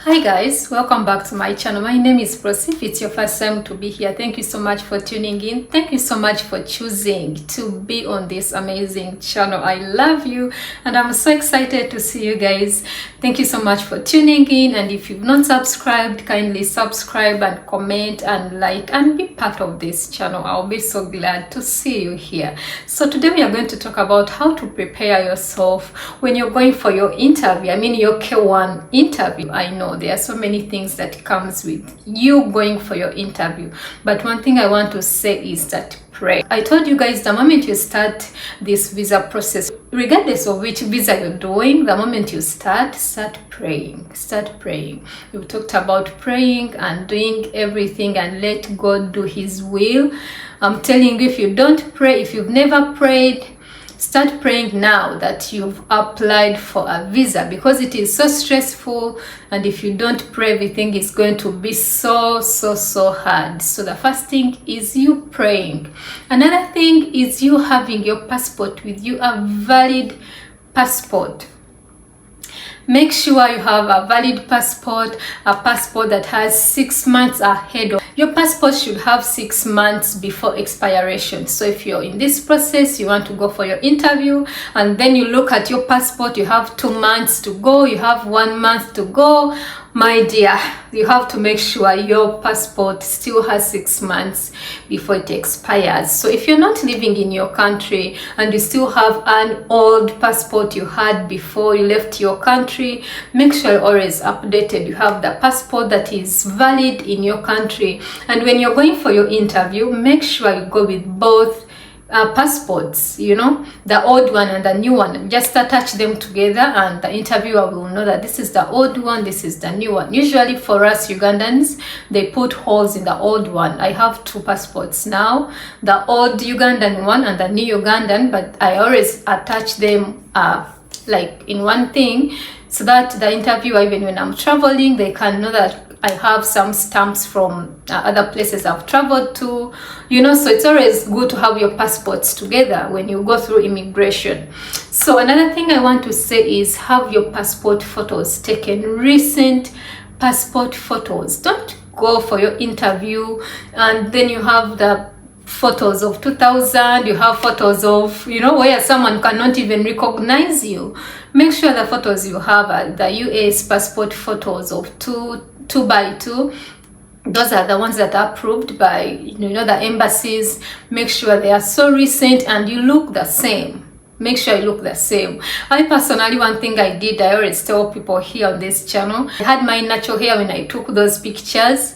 Hi guys, welcome back to my channel. My name is Prosi. If it's your first time to be here, thank you so much for tuning in. Thank you so much for choosing to be on this amazing channel. I love you and I'm so excited to see you guys. Thank you so much for tuning in, and if you've not subscribed, kindly subscribe and comment and like and be part of this channel. I'll be so glad to see you here. So today we are going to talk about how to prepare yourself when you're going for your interview. I mean your K1 interview. I know there are so many things that comes with you going for your interview, but one thing I want to say is that pray. I told you guys the moment you start this visa process, regardless of which visa you're doing, the moment you start praying. We talked about praying and doing everything and let God do his will. I'm telling you, if you don't pray, if you've never prayed, start praying now that you've applied for a visa, because it is so stressful, and if you don't pray, everything is going to be so hard. So the first thing is you praying. Another thing is you having your passport with you, a valid passport. Make sure you have a valid passport, a passport that has 6 months ahead of. Your passport should have 6 months before expiration. So if you're in this process, you want to go for your interview, and then you look at your passport, you have 2 months to go, you have 1 month to go, my dear, you have to make sure your passport still has 6 months before it expires. So if you're not living in your country and you still have an old passport you had before you left your country, make sure you're always updated. You have the passport that is valid in your country. And when you're going for your interview, make sure you go with both passports, you know, the old one and the new one. Just attach them together and the interviewer will know that this is the old one, this is the new one. Usually for us Ugandans, they put holes in the old one. I have 2 passports now, the old Ugandan one and the new Ugandan, but I always attach them like in one thing, so that the interviewer, even when I'm traveling, they can know that I have some stamps from other places I've traveled to, you know. So it's always good to have your passports together when you go through immigration. So another thing I want to say is have your passport photos taken, recent passport photos. Don't go for your interview and then you have the photos of 2000, you have photos of, you know, where someone cannot even recognize you. Make sure the photos you have are the US passport photos of 2x2. Those are the ones that are approved by, you know, the embassies. Make sure they are so recent and you look the same. Make sure you look the same. I personally, one thing I did, I always tell people here on this channel, I had my natural hair when I took those pictures.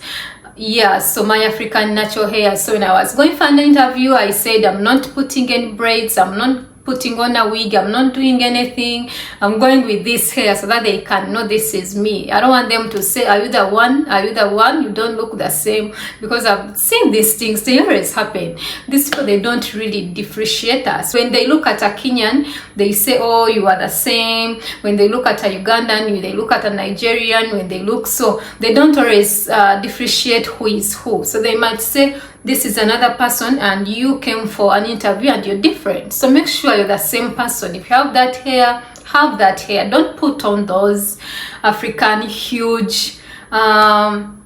Yeah, so my African natural hair. So when I was going for an interview, I said I'm not putting any braids, I'm not putting on a wig, I'm not doing anything, I'm going with this hair so that they can know this is me. I don't want them to say, are you the one, are you the one, you don't look the same, because I've seen these things, they always happen. These people, they don't really differentiate us. When they look at a Kenyan, they say, oh, you are the same. When they look at a Ugandan, they look at a Nigerian, when they look, so they don't always differentiate who is who. So they might say, this is another person and you came for an interview and you're different. So make sure you're the same person. If you have that hair, have that hair. Don't put on those African huge hair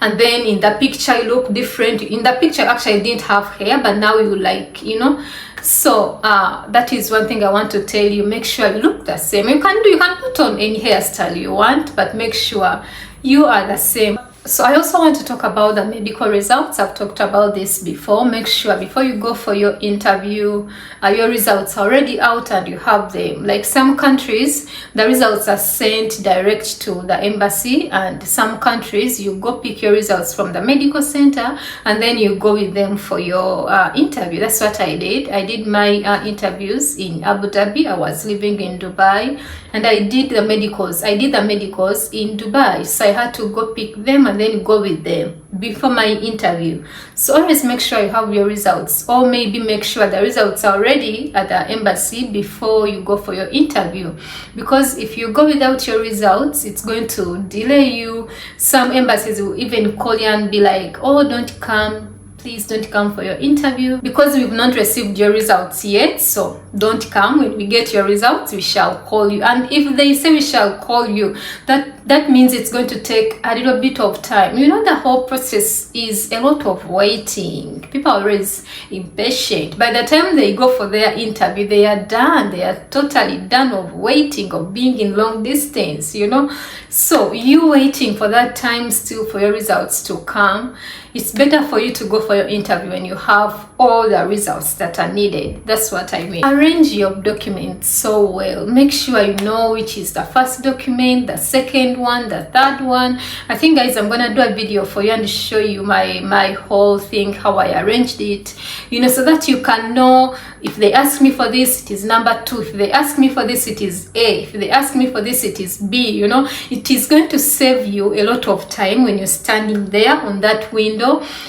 and then in the picture you look different. In the picture actually I didn't have hair, but now you like, you know. So that is one thing I want to tell you. Make sure you look the same. You can put on any hairstyle you want, but make sure you are the same. So I also want to talk about the medical results. I've talked about this before. Make sure before you go for your interview, your results are already out and you have them. Like some countries, the results are sent direct to the embassy, and some countries you go pick your results from the medical center and then you go with them for your interview. That's what I did. I did my interviews in Abu Dhabi. I was living in Dubai and I did the medicals. I did the medicals in Dubai, so I had to go pick them and then go with them before my interview. So always make sure you have your results, or maybe make sure the results are ready at the embassy before you go for your interview, because if you go without your results, it's going to delay you. Some embassies will even call you and be like, oh, don't come please don't come for your interview because we've not received your results yet. So don't come. When we get your results, we shall call you. And if they say we shall call you, that means it's going to take a little bit of time. You know, the whole process is a lot of waiting. People are always impatient. By the time they go for their interview, they are done. They are totally done of waiting, of being in long distance, you know. So you waiting for that time still for your results to come. It's better for you to go for your interview when you have all the results that are needed. That's what I mean. Arrange your documents so well. Make sure you know which is the first document, the second one, the third one. I think, guys, I'm gonna do a video for you and show you my whole thing, how I arranged it, you know, so that you can know if they ask me for this, it is number 2. If they ask me for this, it is A. If they ask me for this, it is B. You know, it is going to save you a lot of time when you're standing there on that window,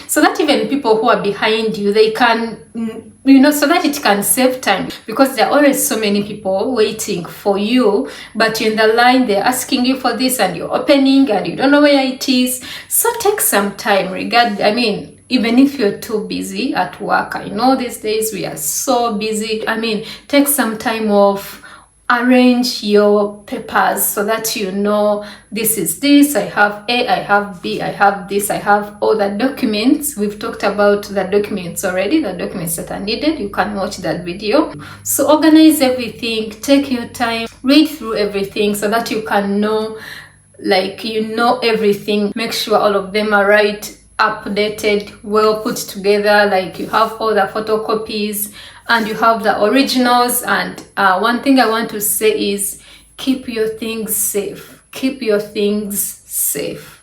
so that even people who are behind you, they can, you know, so that it can save time, because there are always so many people waiting for you, but you're in the line, they're asking you for this and you're opening and you don't know where it is. So take some time, even if you're too busy at work. I know these days we are so busy. Take some time off. Arrange your papers so that you know this is this. I have A, I have B, I have this, I have all the documents. We've talked about the documents already, the documents that are needed. You can watch that video. So organize everything, take your time, read through everything so that you can know, everything. Make sure all of them are right, updated, well put together, like you have all the photocopies and you have the originals. And one thing I want to say is keep your things safe. Keep your things safe.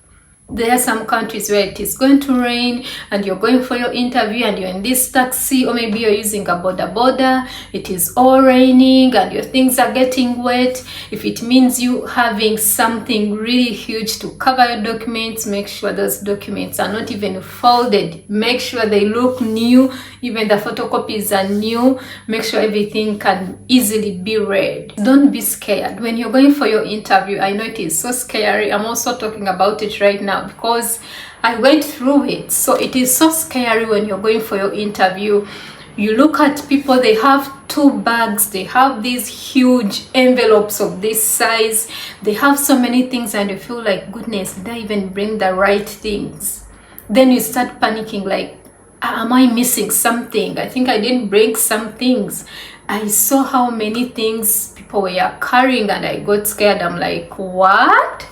There are some countries where it is going to rain and you're going for your interview and you're in this taxi, or maybe you're using a boda. It is all raining and your things are getting wet. If it means you having something really huge to cover your documents, make sure those documents are not even folded. Make sure they look new. Even the photocopies are new. Make sure everything can easily be read. Don't be scared when you're going for your interview. I know it is so scary. I'm also talking about it right now because I went through it. So it is so scary when you're going for your interview. You look at people, they have 2 bags, they have these huge envelopes of this size, they have so many things, and you feel like, goodness, did I even bring the right things? Then you start panicking, like, am I missing something? I think I didn't bring some things. I saw how many things people were carrying and I got scared. I'm like, what?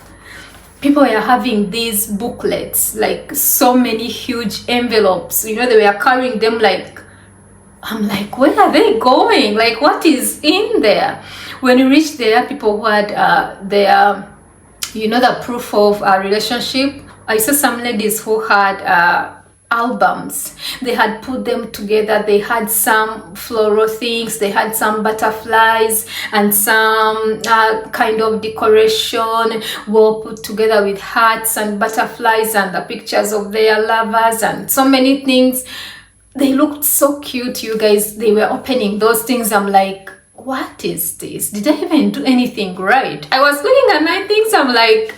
People were having these booklets, like so many huge envelopes, you know, they were carrying them. Like, I'm like, where are they going? Like, what is in there? When you reach there, people who had their, the proof of a relationship. I saw some ladies who had albums. They had put them together. They had some floral things, they had some butterflies and some kind of decoration well put together with hearts and butterflies and the pictures of their lovers and so many things. They looked so cute, you guys. They were opening those things. I'm like, what is this? Did I even do anything right? I was looking at my things. I'm like,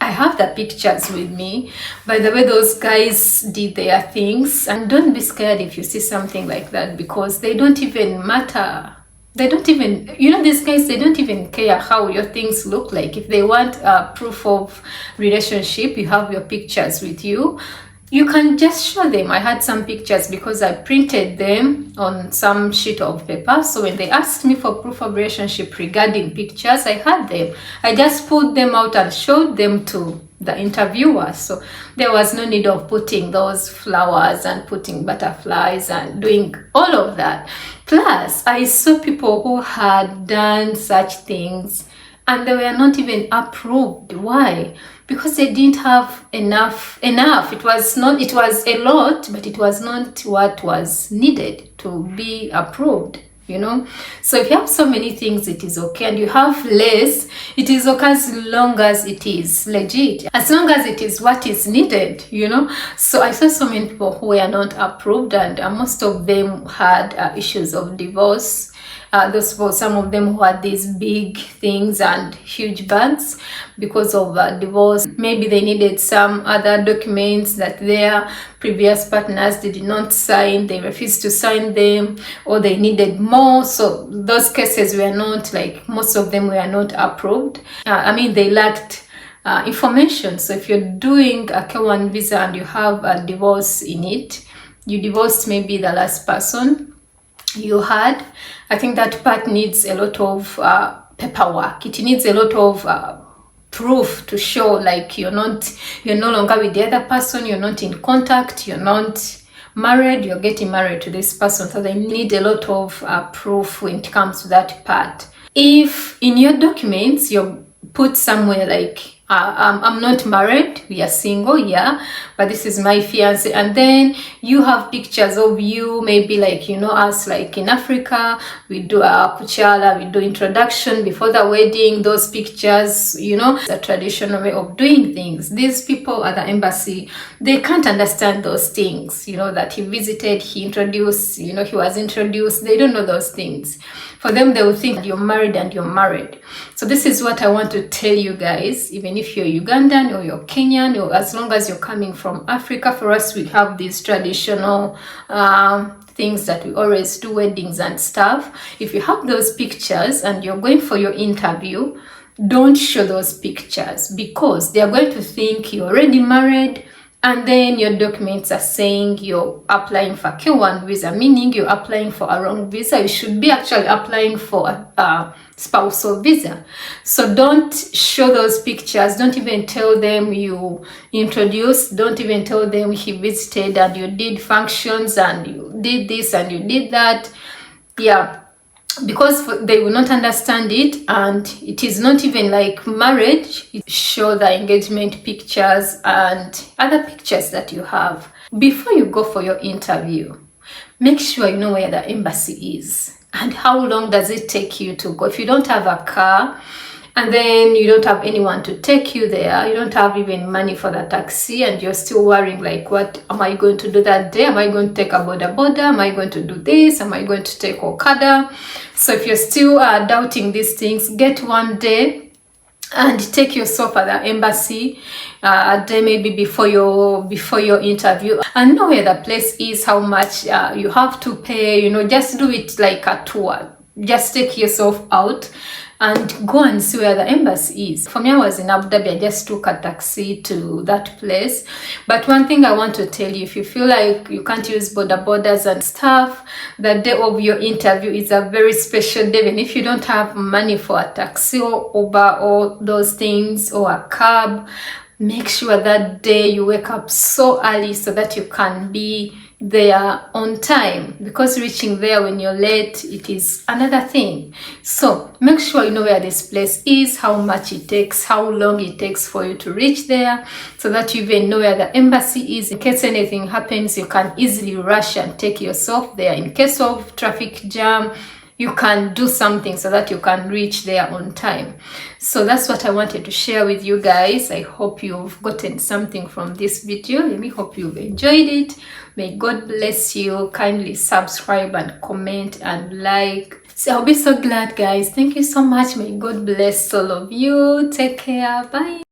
I have the pictures with me. By the way, those guys did their things. And don't be scared if you see something like that, because they don't even matter. They don't even, these guys, they don't even care how your things look like. If they want proof of relationship, you have your pictures with you. You can just show them. I had some pictures because I printed them on some sheet of paper. So when they asked me for proof of relationship regarding pictures, I had them. I just pulled them out and showed them to the interviewer. So there was no need of putting those flowers and putting butterflies and doing all of that. Plus, I saw people who had done such things and they were not even approved. Why? Because they didn't have enough. It was a lot, but it was not what was needed to be approved, So if you have so many things, it is okay. And you have less, it is okay as long as it is legit, as long as it is what is needed, So I saw so many people who were not approved, and most of them had issues of divorce. those people, some of them who had these big things and huge bags because of divorce. Maybe they needed some other documents that their previous partners did not sign, they refused to sign them, or they needed more. So those cases were not, like, most of them were not approved. They lacked information. So if you're doing a K1 visa and you have a divorce in it, you divorced maybe the last person you had, I think that part needs a lot of paperwork. It needs a lot of proof to show, like, you're no longer with the other person, you're not in contact, you're not married, you're getting married to this person. So they need a lot of proof when it comes to that part. If in your documents you put somewhere like, I'm not married, we are single, yeah, but this is my fiance, and then you have pictures of you, maybe like, us, like in Africa, we do a kuchala, we do introduction before the wedding, those pictures, the traditional way of doing things. These people at the embassy, they can't understand those things, that he visited, he introduced, he was introduced. They don't know those things. For them, they will think you're married and you're married. So this is what I want to tell you guys. Even if you're Ugandan or you're Kenyan, or as long as you're coming from Africa, for us, we have these traditional things that we always do, weddings and stuff. If you have those pictures and you're going for your interview, don't show those pictures, because they are going to think you're already married. And then your documents are saying you're applying for K1 visa, meaning you're applying for a wrong visa. You should be actually applying for a spousal visa. So don't show those pictures. Don't even tell them you introduced. Don't even tell them he visited and you did functions and you did this and you did that. Yeah. Because they will not understand it, and it is not even like marriage. Show the engagement pictures and other pictures that you have. Before you go for your interview, make sure you know where the embassy is and how long does it take you to go. If you don't have a car, and then you don't have anyone to take you there, you don't have even money for the taxi, and you're still worrying, like, what am I going to do that day? Am I going to take a boda? Am I going to do this? Am I going to take Okada? So if you're still doubting these things, get one day and take yourself at the embassy a day maybe before your interview, and know where the place is, how much you have to pay. Just do it like a tour. Just take yourself out and go and see where the embassy is. For me, I was in Abu Dhabi. I just took a taxi to that place. But one thing I want to tell you, if you feel like you can't use borders and stuff, the day of your interview is a very special day. Even if you don't have money for a taxi or Uber or those things, or a cab, make sure that day you wake up so early so that you can be there on time, because reaching there when you're late, it is another thing. So make sure you know where this place is, how much it takes, how long it takes for you to reach there, so that you even know where the embassy is. In case anything happens, you can easily rush and take yourself there. In case of traffic jam, you can do something so that you can reach there on time. So that's what I wanted to share with you guys. I hope you've gotten something from this video. Let me hope you've enjoyed it. May God bless you. Kindly subscribe and comment and like. So I'll be so glad, guys. Thank you so much. May God bless all of you. Take care. Bye.